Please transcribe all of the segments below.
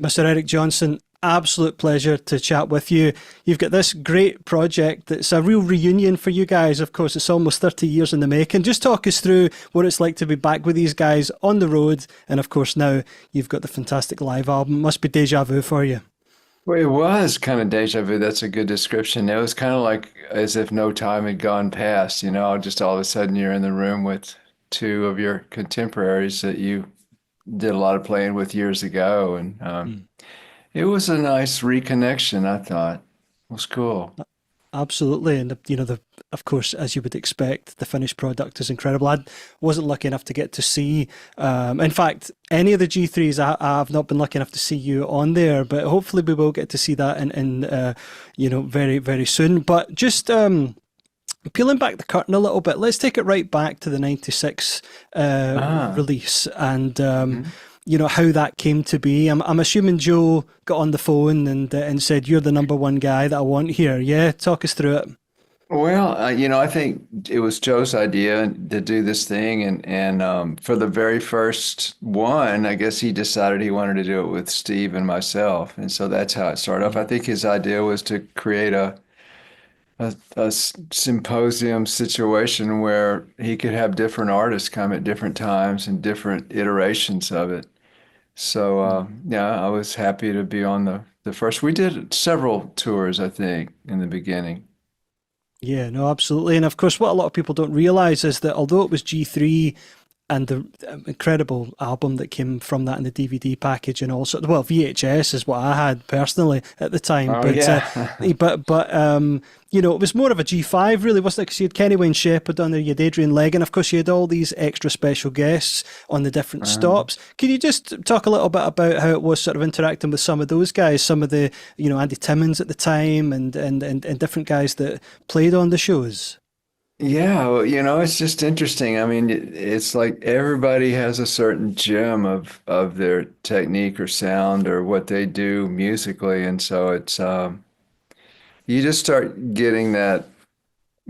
Mr. Eric Johnson, absolute pleasure to chat with you. You've got this great project that's a real reunion for you guys. Of course, it's almost 30 years in the making. Just talk us through what it's like to be back with these guys on the road. And of course, now you've got the fantastic live album. Must be deja vu for you. Well, it was kind of deja vu. That's a good description. It was kind of like as if no time had gone past, just all of a sudden you're in the room with two of your contemporaries that you did a lot of playing with years ago. And it was a nice reconnection, I thought. It was cool. Absolutely, and of course, as you would expect, the finished product is incredible. I wasn't lucky enough to get to see, in fact, any of the G3s. I've not been lucky enough to see you on there, but hopefully we will get to see that in very very soon. But just peeling back the curtain a little bit, let's take it right back to the '96 Ah. release and. Mhm. How that came to be. I'm assuming Joe got on the phone and said, "You're the number one guy that I want here." Yeah, talk us through it. Well, I think it was Joe's idea to do this thing, and for the very first one, I guess he decided he wanted to do it with Steve and myself, and so that's how it started off. I Mm. think his idea was to create a symposium situation where he could have different artists come at different times and different iterations of it. So yeah, I was happy to be on the first. We did several tours, I think, in the beginning. Yeah, no, absolutely. And of course, what a lot of people don't realize is that although it was G3 and the incredible album that came from that in the DVD package and also, well, VHS is what I had personally at the time, Oh yeah. but it was more of a G5 really, wasn't it? Because you had Kenny Wayne Shepherd on there, you had Adrian Legg, and of course you had all these extra special guests on the different Um, stops. Can you just talk a little bit about how it was sort of interacting with some of those guys, some of the, Andy Timmons at the time and different guys that played on the shows? Yeah, well, it's just interesting. I mean, it's like everybody has a certain gem of their technique or sound or what they do musically, and so it's you just start getting that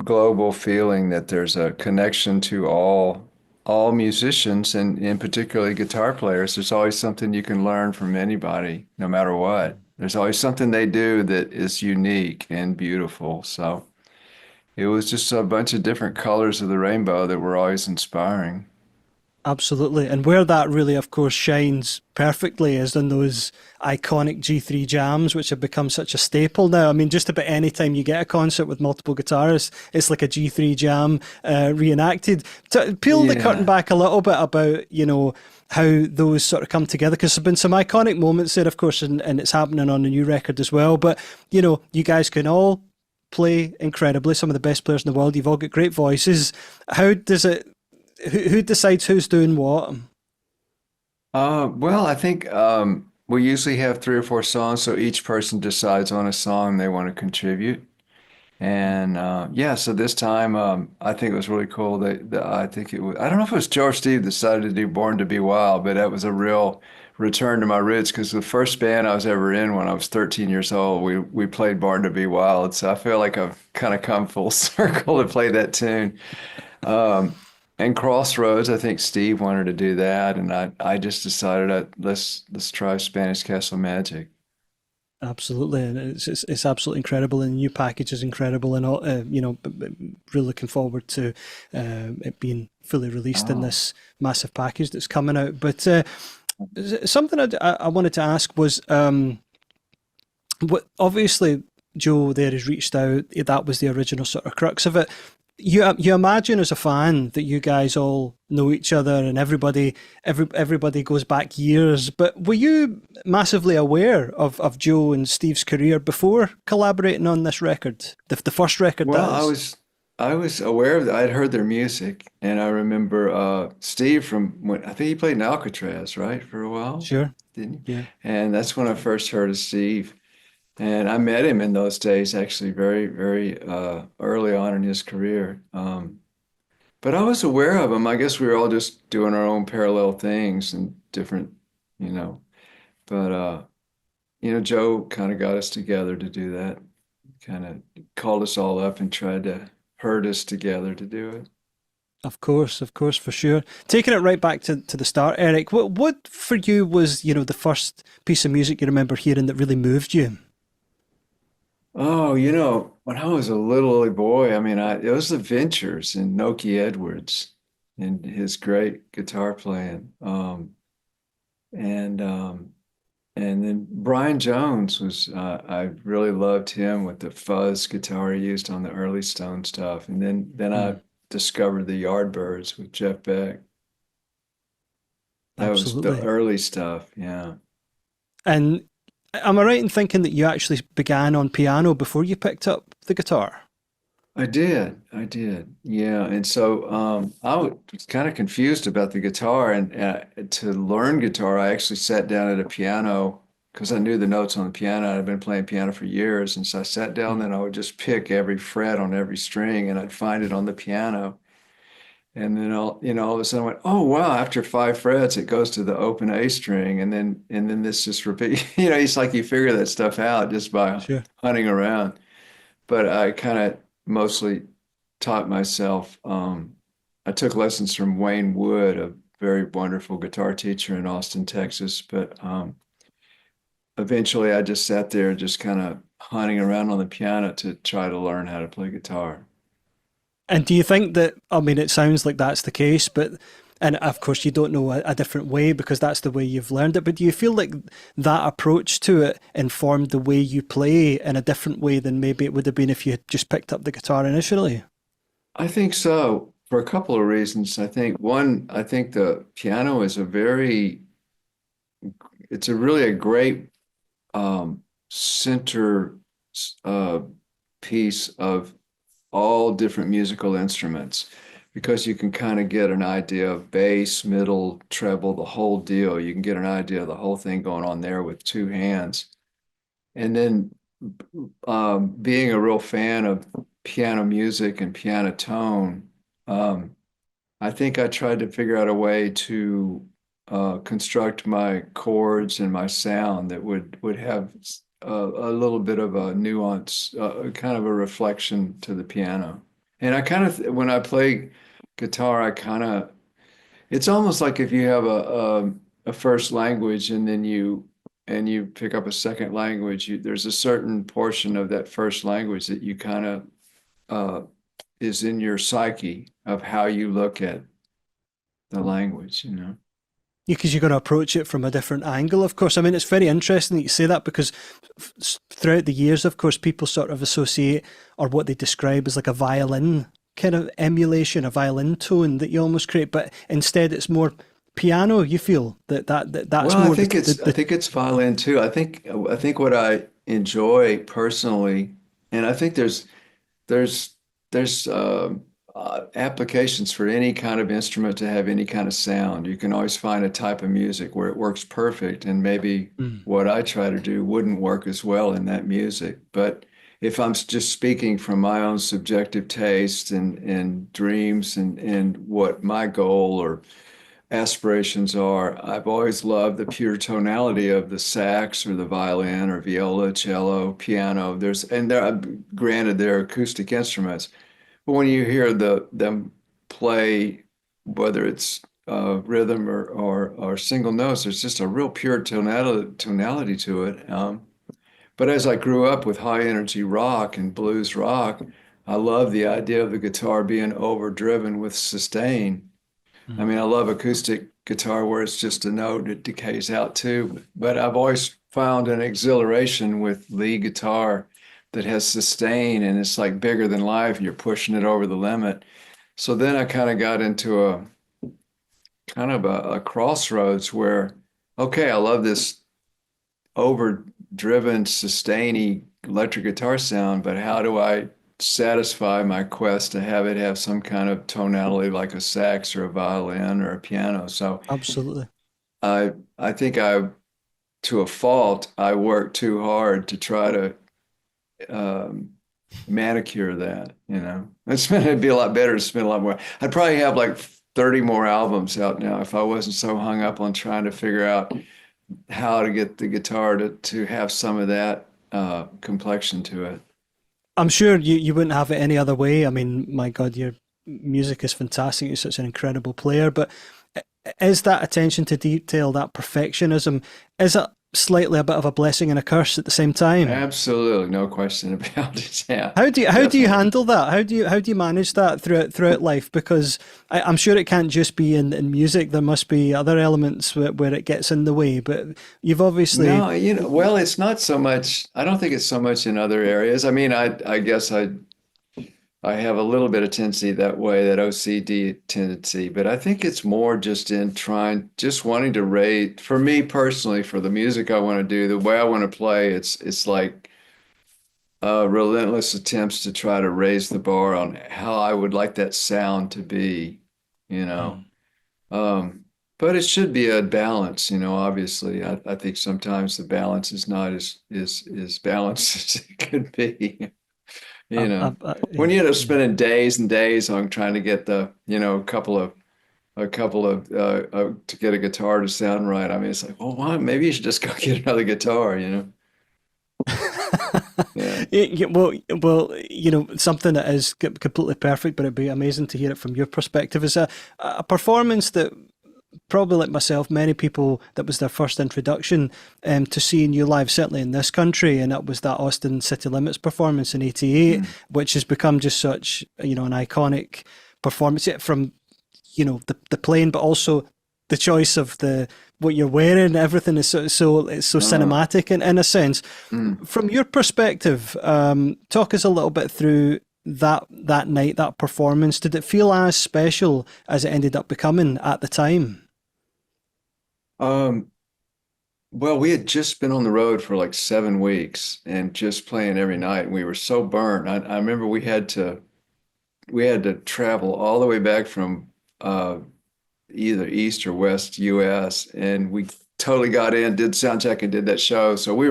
global feeling that there's a connection to all musicians and particularly guitar players. There's always something you can learn from anybody, no matter what. There's always something they do that is unique and beautiful. So. It was just a bunch of different colors of the rainbow that were always inspiring. Absolutely. And where that really, of course, shines perfectly is in those iconic G3 jams, which have become such a staple now. I mean, just about any time you get a concert with multiple guitarists, it's like a G3 jam reenacted. To peel the curtain Yeah. back a little bit about, how those sort of come together, because there's been some iconic moments there, of course, and it's happening on the new record as well. But, you guys can all play incredibly, some of the best players in the world. You've all got great voices. How does it who decides who's doing what? Well, I think we usually have three or four songs, so each person decides on a song they want to contribute. And yeah, so this time I think it was really cool that I think it was, I don't know if it was Joe or Steve decided to do Born to Be Wild, but that was a real return to my roots because the first band I was ever in when I was 13 years old, we played Born to Be Wild. So I feel like I've kind of come full circle to play that tune. Um, and Crossroads, I think Steve wanted to do that, and I just decided let's try Spanish Castle Magic. Absolutely, and it's absolutely incredible, and the new package is incredible, and all, really looking forward to it being fully released in Oh. this massive package that's coming out. But something I wanted to ask was, what obviously Joe there has reached out. That was the original sort of crux of it. You imagine as a fan that you guys all know each other and everybody goes back years. But were you massively aware of Joe and Steve's career before collaborating on this record, the first record Well, that I is? was I was aware of that. I'd heard their music, and I remember Steve from when I think he played in Alcatraz, right, for a while, Sure. didn't he? Yeah. And that's when I first heard of Steve. And I met him in those days, actually, very, very early on in his career. But I was aware of him. I guess we were all just doing our own parallel things and different, you know. But Joe kind of got us together to do that. Kind of called us all up and tried to herd us together to do it. Of course, for sure. Taking it right back to the start, Eric, what for you was, the first piece of music you remember hearing that really moved you? Oh, when I was a little boy, I mean, it was the Ventures and Noki Edwards and his great guitar playing. And and then Brian Jones was I really loved him with the fuzz guitar he used on the early Stone stuff. And then I Mm, discovered the Yardbirds with Jeff Beck. That was the absolutely. early stuff, yeah. And am I right in thinking that you actually began on piano before you picked up the guitar? I did. Yeah. And so I was kind of confused about the guitar. And to learn guitar, I actually sat down at a piano because I knew the notes on the piano. I'd been playing piano for years. And so I sat down Mm, and I would just pick every fret on every string and I'd find it on the piano. And then all of a sudden I went, oh wow, after 5 frets, it goes to the open A string. And then this just repeat, it's like you figure that stuff out just by sure. hunting around. But I kind of mostly taught myself. I took lessons from Wayne Wood, a very wonderful guitar teacher in Austin, Texas. But eventually I just sat there just kind of hunting around on the piano to try to learn how to play guitar. And do you think that, I mean, it sounds like that's the case, but, and of course you don't know a different way because that's the way you've learned it, but do you feel like that approach to it informed the way you play in a different way than maybe it would have been if you had just picked up the guitar initially? I think so for a couple of reasons. I think one, I think the piano is it's a really a great center uh, piece of all different musical instruments because you can kind of get an idea of bass, middle, treble, the whole deal. You can get an idea of the whole thing going on there with two hands. And then being a real fan of piano music and piano tone, I think I tried to figure out a way to construct my chords and my sound that would have a little bit of a nuance, kind of a reflection to the piano. And I kind of, when I play guitar, I kind of, it's almost like if you have a first language and you pick up a second language, there's a certain portion of that first language that you kind of uh, is in your psyche of how you look at the language. Because you're going to approach it from a different angle, of course. I mean, it's very interesting that you say that because throughout the years, of course, people sort of associate or what they describe as like a violin kind of emulation, a violin tone that you almost create, but instead it's more piano. You feel that's Well, I more think it's I the think it's violin too. I think what I enjoy personally, and I think there's there's applications for any kind of instrument to have any kind of sound. You can always find a type of music where it works perfect, and maybe Mm, what I try to do wouldn't work as well in that music. But if I'm just speaking from my own subjective taste and dreams and what my goal or aspirations are, I've always loved the pure tonality of the sax or the violin or viola, cello, piano. Granted, they're acoustic instruments, but when you hear them play, whether it's rhythm or single notes, there's just a real pure tonality to it. But as I grew up with high energy rock and blues rock, I love the idea of the guitar being overdriven with sustain. I mm. mean, I love acoustic guitar where it's just a note, it decays out too. But I've always found an exhilaration with lead guitar that has sustain and it's like bigger than life. And you're pushing it over the limit. So then I kind of got into a kind of a crossroads where, okay, I love this overdriven, sustainy electric guitar sound, but how do I satisfy my quest to have it have some kind of tonality like a sax or a violin or a piano? So Absolutely. I think to a fault, I worked too hard to try to um, manicure that. It'd be a lot better to spend a lot more. I'd probably have like 30 more albums out now if I wasn't so hung up on trying to figure out how to get the guitar to have some of that complexion to it. I'm sure you wouldn't have it any other way. I mean, my God, music is fantastic. You're such an incredible player, but is that attention to detail, that perfectionism, is it slightly a bit of a blessing and a curse at the same time? Absolutely, no question about it. Yeah, How do you definitely. handle that? How do you manage that throughout life? Because I'm sure it can't just be in music. There must be other elements where it gets in the way. But you've obviously, No, well, it's not so much. I don't think it's so much in other areas. I mean, I guess I have a little bit of tendency that way, that OCD tendency, but I think it's more just in just wanting to rate, for me personally, for the music I want to do, the way I want to play, it's like relentless attempts to try to raise the bar on how I would like that sound to be, you know. Mm. Um, but it should be a balance, obviously. I think sometimes the balance is not as balanced as it could be. When Yeah, you end up yeah. spending days and days on trying to get a couple of to get a guitar to sound right. I mean, it's like, well, why? Maybe you should just go get another guitar. Yeah. Well, something that is completely perfect, but it'd be amazing to hear it from your perspective. Is a performance that probably like myself, many people that was their first introduction to seeing you live, certainly in this country, and that was that Austin City Limits performance in '88, Mm. which has become just such an iconic performance. Yeah, from the playing, but also the choice of the what you're wearing, everything is so it's so Uh, cinematic in a sense. mm. From your perspective, talk us a little bit through that night, that performance. Did it feel as special as it ended up becoming at the time? Um, well, we had just been on the road for like 7 weeks and just playing every night, and we were so burnt. I remember we had to travel all the way back from either East or West US, and we totally got in, did sound check, and did that show. So we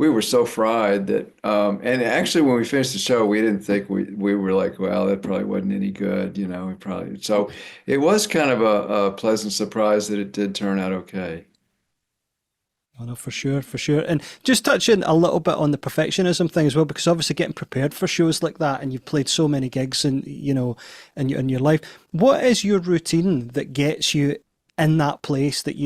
were so fried that and actually when we finished the show, we didn't think we were like, well, that probably wasn't any good, we probably so it was kind of a pleasant surprise that it did turn out okay. Oh, no, for sure, for sure. And just touching a little bit on the perfectionism thing as well, because obviously getting prepared for shows like that, and you've played so many gigs, and in your life, what is your routine that gets you in that place that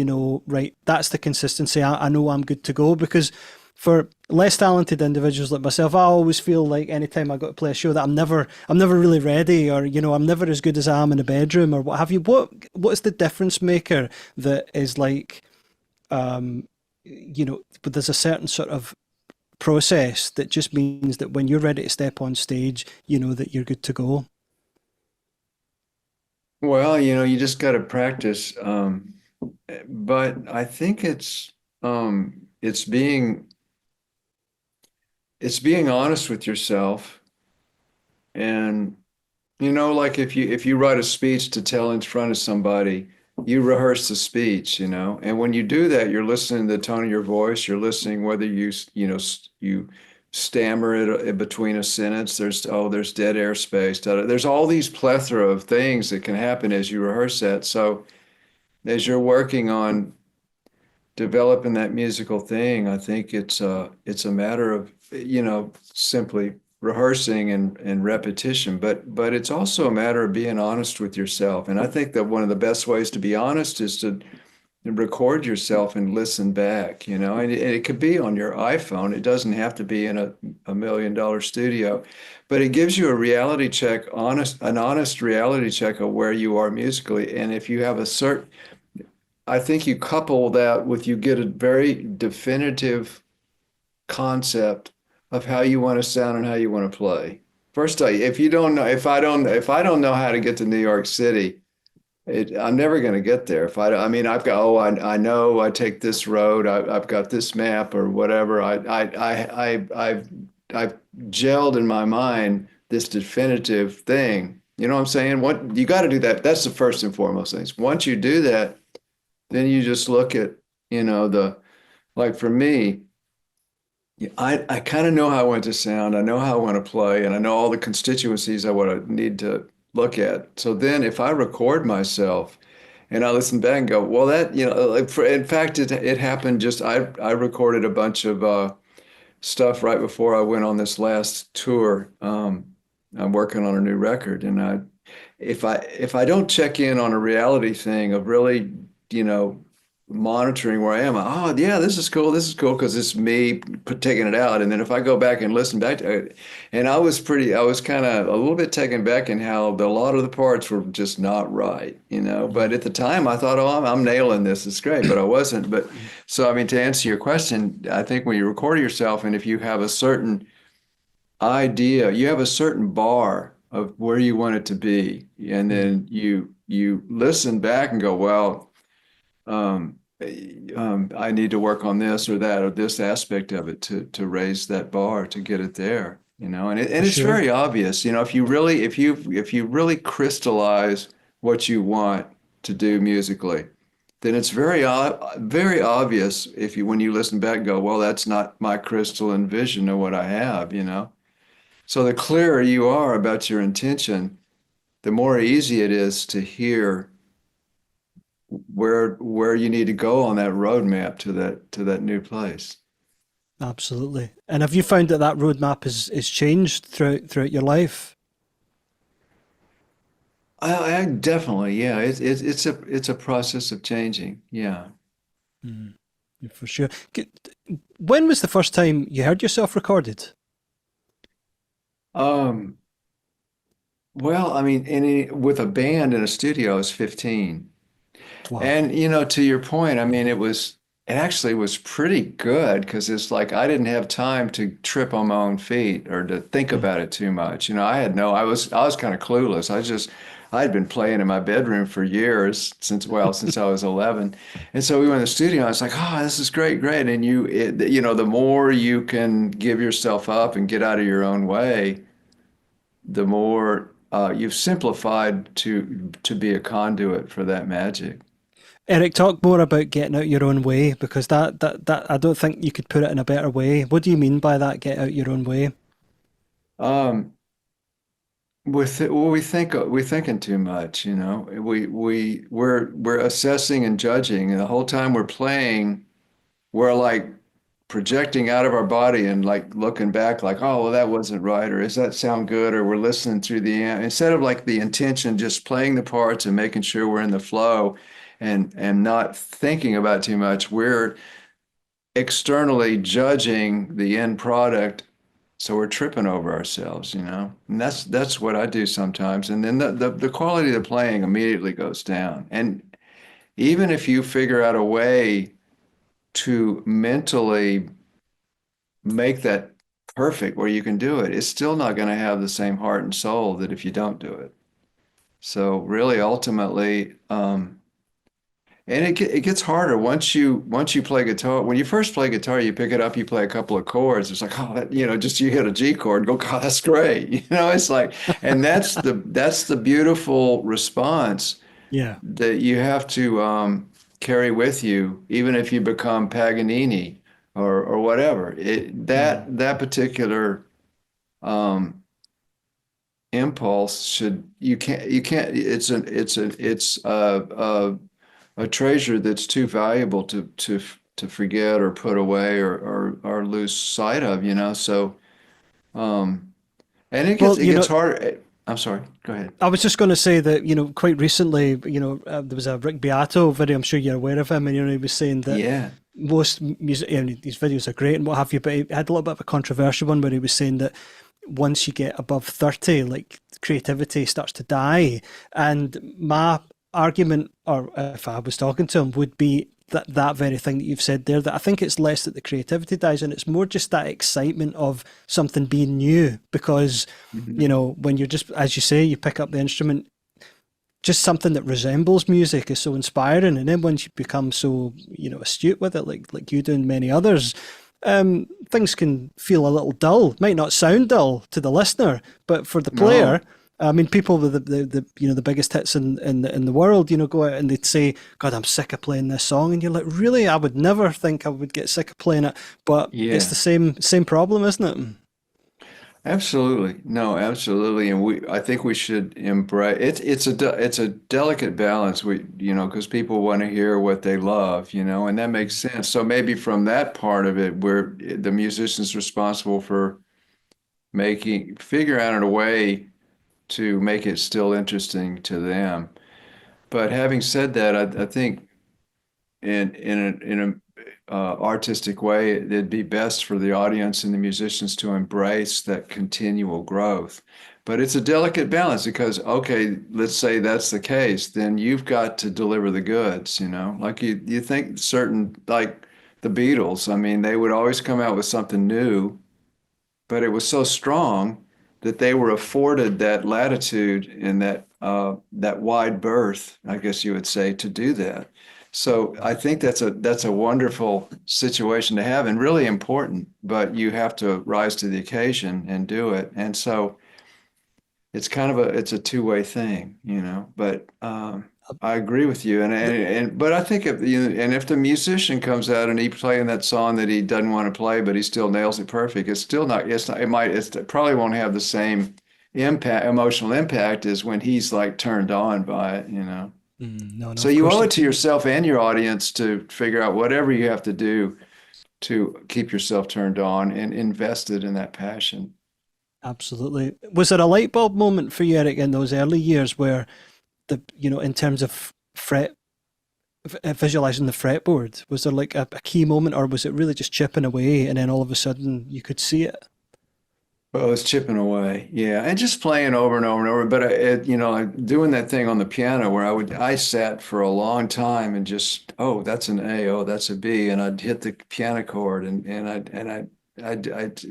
right? That's the consistency. I know I'm good to go because. For less talented individuals like myself, I always feel like anytime I got to play a show that I'm never really ready, or I'm never as good as I am in a bedroom or what have you. What is the difference maker that is like but there's a certain sort of process that just means that when you're ready to step on stage, you know that you're good to go. Well, you just got to practice. But I think it's being honest with yourself. And like if you write a speech to tell in front of somebody, you rehearse the speech. And when you do that, you're listening to the tone of your voice, you're listening whether you stammer it in between a sentence, there's dead air space. There's all these plethora of things that can happen as you rehearse that. So as you're working on developing that musical thing, I think it's a matter of, simply rehearsing and repetition, but it's also a matter of being honest with yourself. And I think that one of the best ways to be honest is to record yourself and listen back, and it could be on your iPhone. It doesn't have to be in a $1 million studio, but it gives you a reality check, an honest reality check of where you are musically. And if you have I think you couple that with, you get a very definitive concept of how you want to sound and how you want to play. First, if you don't know, if I don't know how to get to New York City, I'm never going to get there. I mean, I know I take this road. I've got this map or whatever. I've gelled in my mind this definitive thing. You know what I'm saying? What you got to do that. That's the first and foremost things. Once you do that, then you just look at, like for me, I kind of know how I want to sound. I know how I want to play, and I know all the constituencies I want to need to look at. So then if I record myself and I listen back and go, well, that, in fact, it happened I recorded a bunch of stuff right before I went on this last tour. I'm working on a new record, and if I don't check in on a reality thing of really, you know, monitoring where I am, oh yeah, this is cool because it's me taking it out. And then if I go back and listen back to it, and I was kind of a little bit taken back in how a lot of the parts were just not right, you know. But at the time, I thought, oh, I'm nailing this, it's great, but I wasn't. But so I mean, to answer your question, I think when you record yourself, and if you have a certain idea, you have a certain bar of where you want it to be, and Mm-hmm. then you listen back and go, well, I need to work on this or that or this aspect of it to raise that bar to get it there, you know. For And it's sure. very obvious, you know, if you really crystallize what you want to do musically, then it's very obvious if you when you listen back and go, well, that's not my crystalline vision of what I have, you know. So the clearer you are about your intention, the more easy it is to hear where you need to go on that roadmap to that new place. Absolutely. And have you found that that roadmap is changed throughout your life? I definitely, yeah, it's a process of changing. Yeah. Mm, yeah, for sure. When was the first time you heard yourself recorded? Um, well, I mean, with a band in a studio, I was 15. Wow. And you know, to your point, I mean, it actually was pretty good because it's like I didn't have time to trip on my own feet or to think Mm. about it too much. You know, I was kind of clueless. I'd been playing in my bedroom for years since I was 11. And so we went to the studio. I was like, oh, this is great, great. And you know, the more you can give yourself up and get out of your own way, the more you've simplified to be a conduit for that magic. Eric, talk more about getting out your own way because that I don't think you could put it in a better way. What do you mean by that? Get out your own way. Um, well, we're thinking too much, you know. We're assessing and judging, and the whole time we're playing, we're like projecting out of our body and like looking back, like, oh, well, that wasn't right, or does that sound good? Or we're listening through the amp instead of like the intention, just playing the parts and making sure we're in the flow, and not thinking about too much. We're externally judging the end product, so we're tripping over ourselves, you know. And that's what I do sometimes. And then the quality of the playing immediately goes down. And even if you figure out a way to mentally make that perfect where you can do it, it's still not going to have the same heart and soul that if you don't do it. So really, ultimately, and it gets harder once you play guitar. When you first play guitar, you pick it up, you play a couple of chords. It's like, oh, that, you know, just you hit a G chord, and go, God, that's great. You know, it's like, and that's the beautiful response Yeah. that you have to carry with you, even if you become Paganini or whatever. Mm. That particular um, impulse should you can't. It's a treasure that's too valuable to forget or put away or lose sight of, you know. So and Well, it gets hard. I'm sorry. Go ahead. I was just going to say that, quite recently, there was a Rick Beato video. I'm sure you're aware of him, and he was saying that Yeah. most music, these videos are great and what have you, but he had a little bit of a controversial one where he was saying that once you get above 30, like creativity starts to die. And my argument, or if I was talking to him, would be that very thing that you've said there, that I think it's less that the creativity dies and it's more just that excitement of something being new. Because, Mhm. when you're just, as you say, you pick up the instrument, just something that resembles music is so inspiring. And then once you become so, astute with it, like you do and many others, things can feel a little dull. Might not sound dull to the listener, but for the player, No. I mean, people with the biggest hits in the world, go out and they'd say, "God, I'm sick of playing this song," and you're like, "Really? I would never think I would get sick of playing it." But it's the Yeah. same problem, isn't it? Absolutely. No, absolutely. And I think we should embrace it's a delicate balance you know, because people want to hear what they love, you know, and that makes sense. So maybe from that part of it, where the musician's responsible for figuring out a way to make it still interesting to them. But having said that, I think in a artistic way, it'd be best for the audience and the musicians to embrace that continual growth. But it's a delicate balance because, okay, let's say that's the case, then you've got to deliver the goods, you know? Like you think certain, like the Beatles, I mean, they would always come out with something new, but it was so strong that they were afforded that latitude and that wide berth, I guess you would say, to do that. So I think that's a wonderful situation to have and really important, but you have to rise to the occasion and do it. And so it's kind of it's a two-way thing, you know. But I agree with you, and but I think if and if the musician comes out and he's playing that song that he doesn't want to play, but he still nails it perfect, it's still not. It's not. It probably won't have the same emotional impact as when he's like turned on by it, you know. No, So of you course owe it not. to yourself and your audience to figure out whatever you have to do to keep yourself turned on and invested in that passion. Absolutely. Was there a light bulb moment for you, Eric, in those early years where in terms of visualizing the fretboard, was there like a key moment, or was it really just chipping away and then all of a sudden you could see it? Well, it's chipping away, yeah, and just playing over and over and over. But doing that thing on the piano where I sat for a long time and just, oh, that's an A, oh, that's a B, and I'd hit the piano chord, and I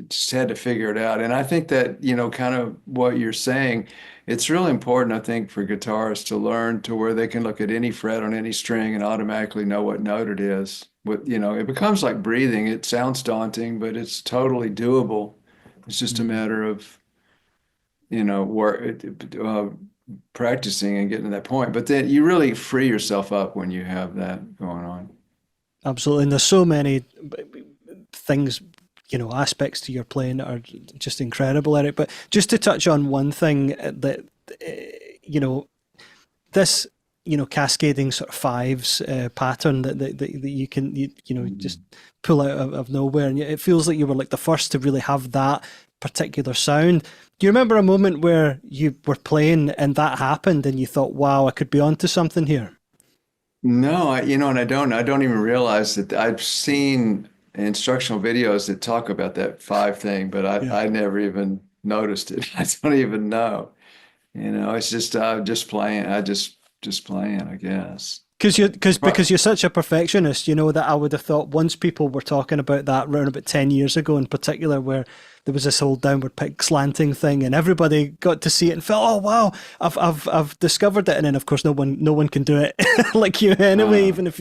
just had to figure it out. And I think that, kind of what you're saying, it's really important, I think, for guitarists to learn to where they can look at any fret on any string and automatically know what note it is. It becomes like breathing. It sounds daunting, but it's totally doable. It's just a Mm, matter of, work, practicing and getting to that point. But then you really free yourself up when you have that going on. absolutely. And there's so many things, aspects to your playing that are just incredible, Eric. But just to touch on one thing that, you know, this, cascading sort of fives pattern that you can, just pull out of nowhere. And it feels like you were like the first to really have that particular sound. Do you remember a moment where you were playing and that happened and you thought, wow, I could be onto something here? No, and I don't even realize that I've seen instructional videos that talk about that five thing, but Yeah. I never even noticed it. I don't even know. It's just just playing. Just playing, I guess. Because you're such a perfectionist, that I would have thought once people were talking about that around about 10 years ago in particular, where there was this whole downward pick slanting thing and everybody got to see it and felt, oh wow, I've discovered it. And then of course no one can do it like you anyway, Uh, even if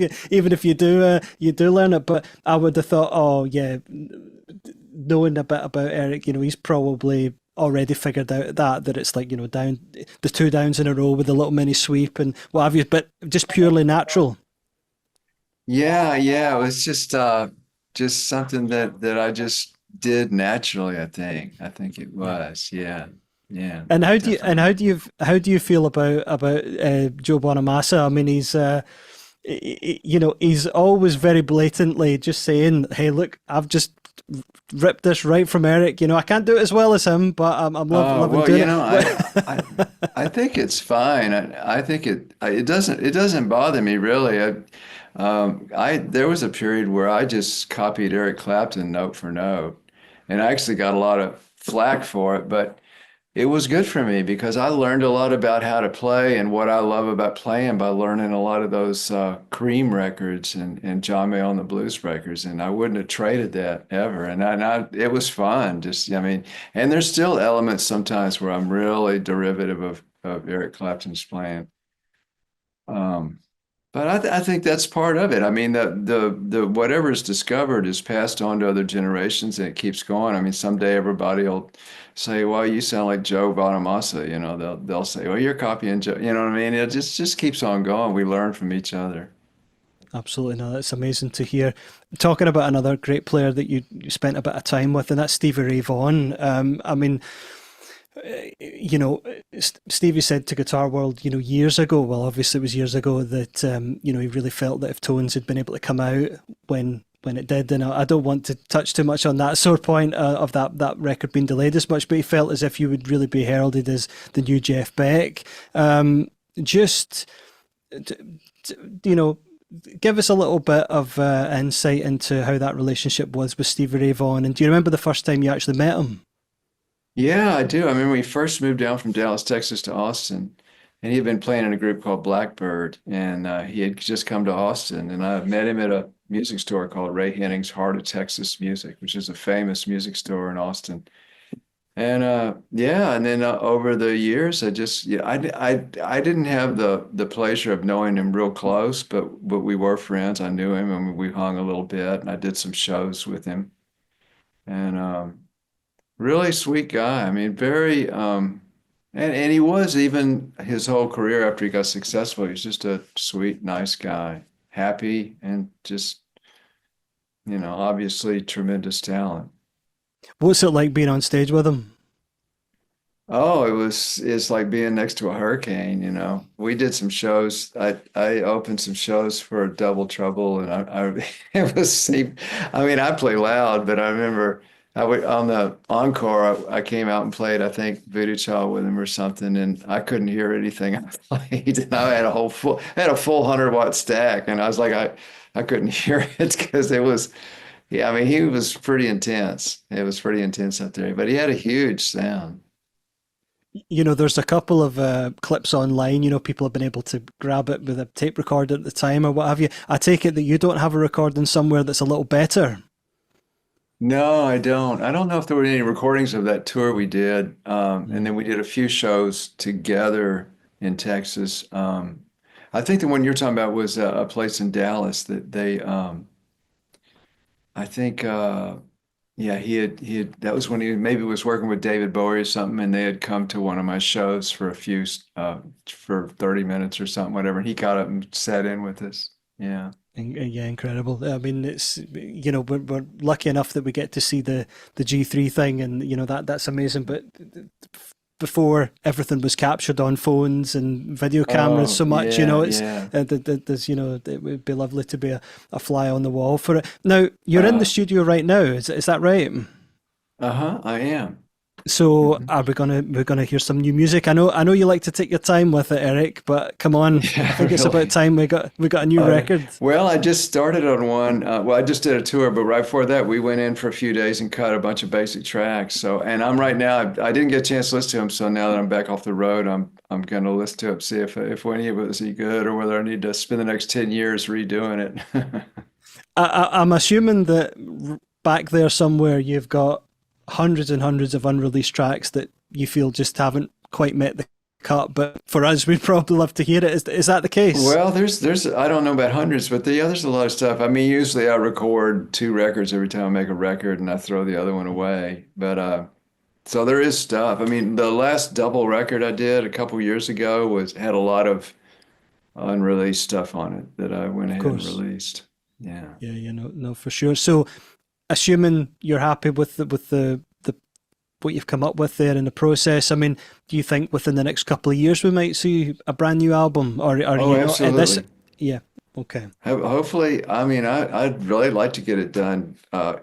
you do learn it. But I would have thought, oh yeah, knowing a bit about Eric, he's probably already figured out that it's like, down the two downs in a row with a little mini sweep and what have you, but just purely natural. yeah, yeah. It was just something that I just did naturally, I think. I think it Yeah. was. Yeah. Yeah, And how do you and definitely. how do you feel about Joe Bonamassa? I mean, he's always very blatantly just saying, "Hey, look, I've just ripped this right from Eric. I can't do it as well as him, but I'm loving Well, doing it." I think it's fine. I think it doesn't bother me really. I there was a period where I just copied Eric Clapton note for note, and I actually got a lot of flack for it, but it was good for me because I learned a lot about how to play and what I love about playing by learning a lot of those Cream records and John Mayall and the Blues records, and I wouldn't have traded that ever. It was fun. Just, I mean, and there's still elements sometimes where I'm really derivative of Eric Clapton's playing. Um, but I think that's part of it. I mean, the whatever is discovered is passed on to other generations and it keeps going. I mean, someday everybody will say, "Well, you sound like Joe Bonamassa." They'll say, "Well, you're copying Joe." You know what I mean? It just keeps on going. We learn from each other. Absolutely, no, that's amazing to hear. Talking about another great player that you spent a bit of time with, and that's Stevie Ray Vaughan. I mean, Stevie said to Guitar World, years ago, well, obviously it was years ago, that, he really felt that if Tones had been able to come out when when it did, and I don't want to touch too much on that sore point of that record being delayed as much, but he felt as if you would really be heralded as the new Jeff Beck. Just you know, give us a little bit of insight into how that relationship was with Stevie Ray Vaughan, and do you remember the first time you actually met him? Yeah, I do. I remember we first moved down from Dallas, Texas to Austin, and he had been playing in a group called Blackbird, and he had just come to Austin, and I met him at a music store called Ray Henning's Heart of Texas Music, which is a famous music store in Austin. And yeah, and then over the years, I just yeah, I didn't have the pleasure of knowing him real close, but we were friends. I knew him, and we hung a little bit, and I did some shows with him, and really sweet guy. I mean, very and he was even his whole career after he got successful. He was just a sweet, nice guy, happy, and just obviously tremendous talent. What's it like being on stage with him? Oh, it's like being next to a hurricane. We did some shows. I opened some shows for Double Trouble, and I it was I mean, I play loud, but I remember on the encore I came out and played, I think, Voodoo Child with him or something, and I couldn't hear anything I played. And I had a full 100-watt stack, and I was like I couldn't hear it because it was yeah, I mean, he was pretty intense. It was pretty intense out there, but he had a huge sound. There's a couple of clips online. People have been able to grab it with a tape recorder at the time or what have you. I take it that you don't have a recording somewhere that's a little better. No, I don't. I don't know if there were any recordings of that tour we did. And then we did a few shows together in Texas. I think the one you're talking about was a place in Dallas that I think, yeah, that was when he maybe was working with David Bowie or something, and they had come to one of my shows for for 30 minutes or something, whatever. And he got up and sat in with us. Yeah. Yeah, incredible. I mean, it's we're lucky enough that we get to see the G3 thing, and that's amazing. But before everything was captured on phones and video cameras Oh, so much, yeah, it's yeah. there's it would be lovely to be a fly on the wall for it. Now you're in the Uh, studio right now, is that right? uh-huh, I am. So Mhm. are we gonna hear some new music? I know you like to take your time with it, Eric, but come on, I Yeah, think it's about really. time we got a new Uh, record. well, I just started on one. Well, I just did a tour, but right before that, we went in for a few days and cut a bunch of basic tracks. So, and I'm right now. I didn't get a chance to listen to them. So now that I'm back off the road, I'm going to listen to it, see if any of it was any good, or whether I need to spend the next 10 years redoing it. I'm assuming that back there somewhere you've got hundreds and hundreds of unreleased tracks that you feel just haven't quite met the cut. But for us, we'd probably love to hear it. Is that the case? Well, there's I don't know about hundreds, but there's a lot of stuff. I mean, usually I record two records every time I make a record, and I throw the other one away. But so there is stuff. I mean, the last double record I did a couple years ago was had a lot of unreleased stuff on it that I went Of ahead and course. released. Yeah. Yeah, no, for sure. So, assuming you're happy with the what you've come up with there in the process, I mean, do you think within the next couple of years we might see a brand new album, or are Oh, you not at this? absolutely. Yeah, okay. Hopefully, I mean, I'd really like to get it done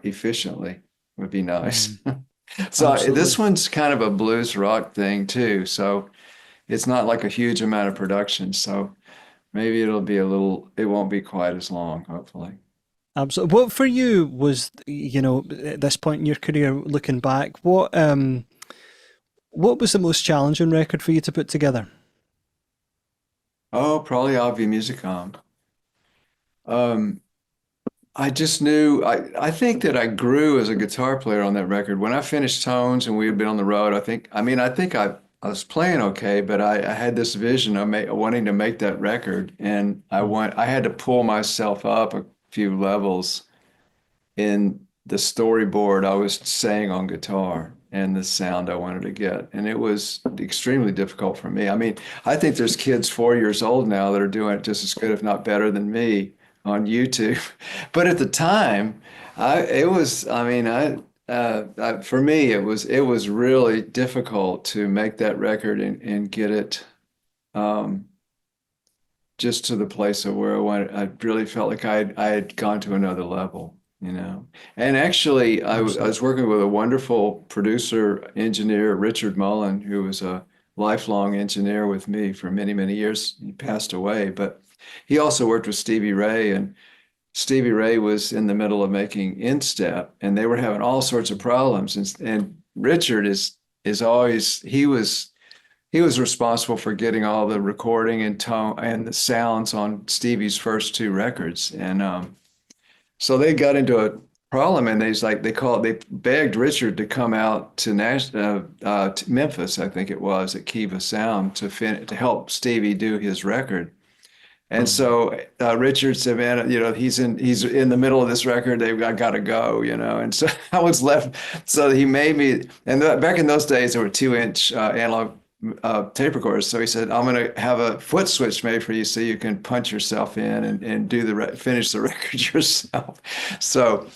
efficiently. Would be nice. Mm, So this absolutely. one's kind of a blues rock thing too. So it's not like a huge amount of production. So maybe it won't be quite as long, hopefully. Absolutely. What for you was, at this point in your career, looking back, what was the most challenging record for you to put together? Oh, probably Avi Musicom. Um, I just knew I think that I grew as a guitar player on that record. When I finished Tones and we had been on the road, I think I was playing okay, but I had this vision of wanting to make that record, and Mm, I had to pull myself up a few levels in the storyboard I was saying on guitar and the sound I wanted to get. And it was extremely difficult for me. I mean, I think there's kids 4 years old now that are doing it just as good, if not better than me on YouTube. But at the time, I mean, for me, it was really difficult to make that record and get it um, just to the place of where I wanted. I really felt like I had gone to another level. you know. And actually, I was working with a wonderful producer, engineer, Richard Mullen, who was a lifelong engineer with me for many, many years. He passed away, but he also worked with Stevie Ray, and Stevie Ray was in the middle of making In Step, and they were having all sorts of problems. And Richard is always he was responsible for getting all the recording and tone and the sounds on Stevie's first two records. And so they got into a problem, and they begged Richard to come out to to Memphis, I think it was, at Kiva Sound to help Stevie do his record. And so Richard said, "Man, you know, he's in the middle of this record. I got to go, you know." And so I was left. So he made me. And back in those days, there were 2-inch analog tape recorders. So he said, "I'm going to have a foot switch made for you, so you can punch yourself in and do finish the record yourself." So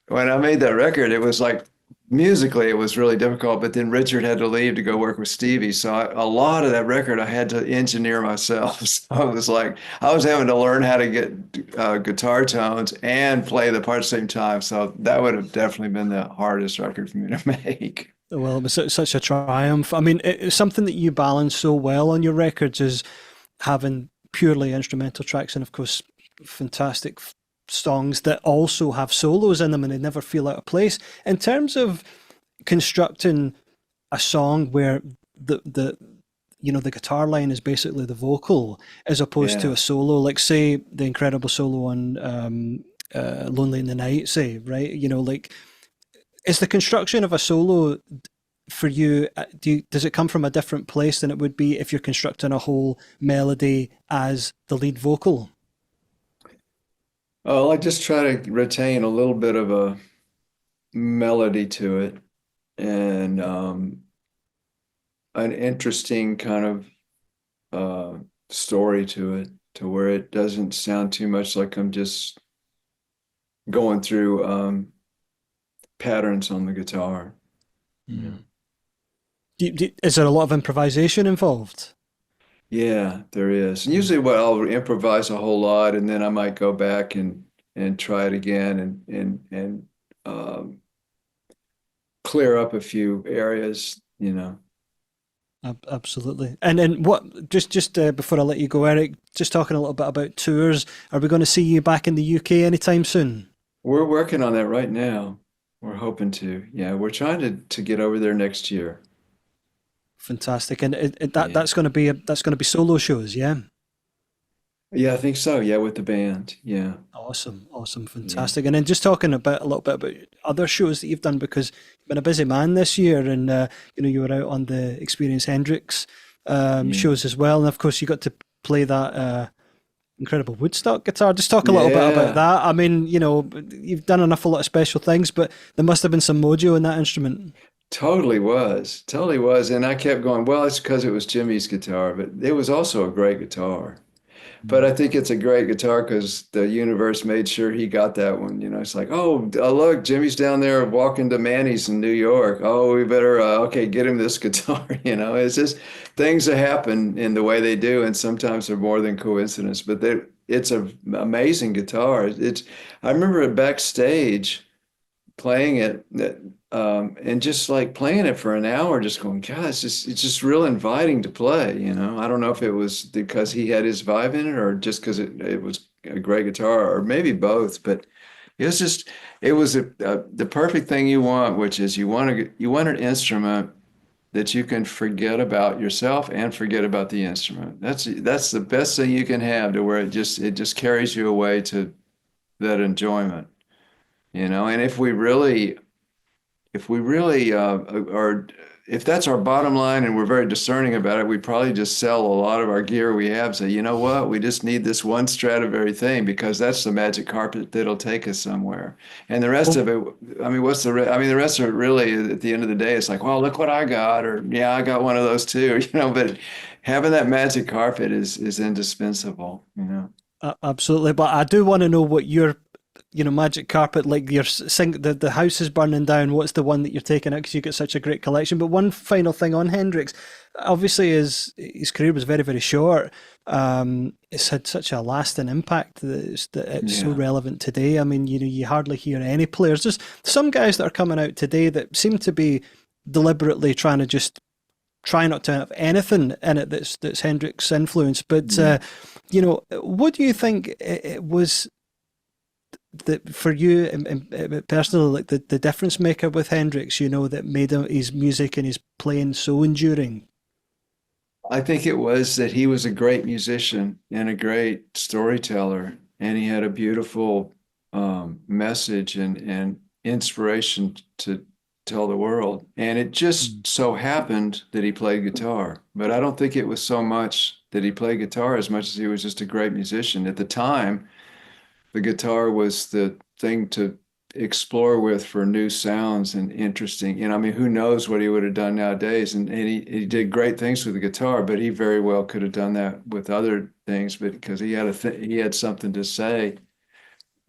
when I made that record, it was like, musically, it was really difficult, but then Richard had to leave to go work with Stevie. So a lot of that record I had to engineer myself. So it was like I was having to learn how to get guitar tones and play the part at the same time. So that would have definitely been the hardest record for me to make. Well, it was such a triumph. I mean, it's something that you balance so well on your records is having purely instrumental tracks and, of course, fantastic songs that also have solos in them and they never feel out of place. In terms of constructing a song where the guitar line is basically the vocal as opposed to a solo, like say the incredible solo on Lonely in the Night, say, right? You know, like, is the construction of a solo for you, does it come from a different place than it would be if you're constructing a whole melody as the lead vocal? Oh, I just try to retain a little bit of a melody to it, and an interesting kind of story to it, to where it doesn't sound too much like I'm just going through patterns on the guitar. Mm. Is there a lot of improvisation involved? Yeah, there is. And usually what I'll improvise a whole lot, and then I might go back and try it again and clear up a few areas, you know. Absolutely. And then what, just before I let you go, Eric, just talking a little bit about tours. Are we going to see you back in the UK anytime soon? We're working on that right now. We're hoping to. Yeah, we're trying to get over there next year. Fantastic. And that's going to be solo shows, yeah? Yeah, I think so. Yeah, with the band. Yeah. Awesome, fantastic. And then just talking about a little bit about other shows that you've done, because you've been a busy man this year, and you were out on the Experience Hendrix shows as well, and of course you got to play that incredible Woodstock guitar. Just talk a little bit about that. I mean, you've done an awful lot of special things, but there must have been some mojo in that instrument. Totally was. And I kept going, well, it's because it was Jimi's guitar, but it was also a great guitar. But I think it's a great guitar because the universe made sure he got that one. It's like, oh, look, Jimi's down there walking to Manny's in New York. Oh, we better, get him this guitar. It's just things that happen in the way they do. And sometimes they're more than coincidence, but it's an amazing guitar. I remember it backstage playing it, and just like playing it for an hour, just going, God, it's just real inviting to play. I don't know if it was because he had his vibe in it, or just because it was a great guitar, or maybe both. But it was the perfect thing you want, which is you want an instrument that you can forget about yourself and forget about the instrument. That's the best thing you can have, to where it just carries you away to that enjoyment. And if we really are, if that's our bottom line and we're very discerning about it, we probably just sell a lot of our gear we have. Say, you know what, we just need this one Stradivari thing because that's the magic carpet that'll take us somewhere. And the rest of it, I mean, the rest of it really, at the end of the day, it's like, well, look what I got, or yeah, I got one of those too, but having that magic carpet is indispensable, Absolutely. But I do want to know what your magic carpet, like the house is burning down, what's the one that you're taking out, because you've got such a great collection. But one final thing on Hendrix, obviously his career was very, very short, it's had such a lasting impact that it's so Yeah. relevant today. I mean, you hardly hear any players. There's some guys that are coming out today that seem to be deliberately trying to just try not to have anything in it that's Hendrix influence. But what do you think it was that for you personally, like the difference maker with Hendrix, that made his music and his playing so enduring? I think it was that he was a great musician and a great storyteller, and he had a beautiful message and inspiration to tell the world. And it just so happened that he played guitar, but I don't think it was so much that he played guitar as much as he was just a great musician. At the time, the guitar was the thing to explore with for new sounds and interesting. And I mean, who knows what he would have done nowadays? And he did great things with the guitar, but he very well could have done that with other things, but because he had something to say.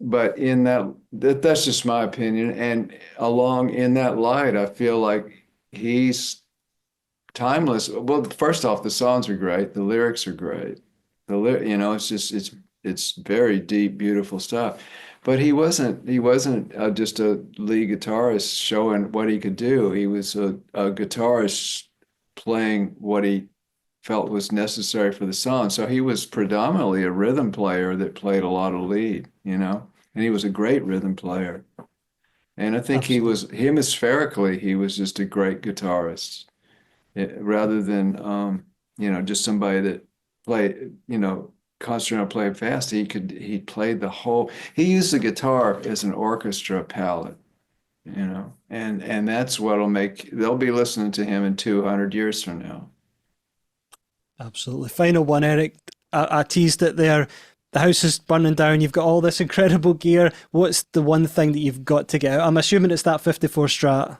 But in that's just my opinion. And along in that light, I feel like he's timeless. Well, first off, the songs are great. The lyrics are great. It's just it's very deep, beautiful stuff. But he wasn't just a lead guitarist showing what he could do. He was a guitarist playing what he felt was necessary for the song. So he was predominantly a rhythm player that played a lot of lead, and he was a great rhythm player. And I think Absolutely. hemispherically, he was just a great guitarist, rather than just somebody that played, concentrate on playing fast. He played he used the guitar as an orchestra palette, and that's they'll be listening to him in 200 years from now. Absolutely. Final one, Eric. I teased it there. The house is burning down. You've got all this incredible gear. What's the one thing that you've got to get out? I'm assuming it's that 54 Strat.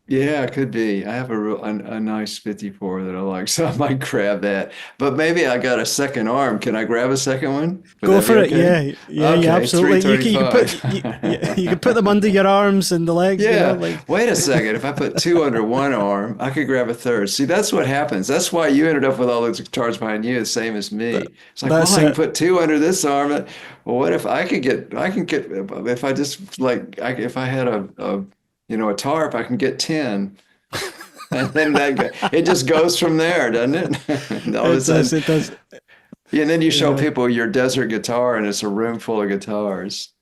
Yeah, it could be. I have a nice 54 that I like, so I might grab that. But maybe I got a second arm. Can I grab a second one? Would Go that be for it. okay? Yeah, yeah, yeah. Okay, Absolutely. You can 335. put them under your arms and the legs. Yeah, Like wait a second. If I put two under one arm, I could grab a third. See, that's what happens. That's why you ended up with all those guitars behind you, the same as that, me. It's like, well, that's I can it. put two under this arm. Well, what if if I just if I had a tarp, I can get 10. And then it just goes from there, doesn't it? And all of a It does. sudden, It does. yeah, and then you You show know. people your desert guitar, and it's a room full of guitars.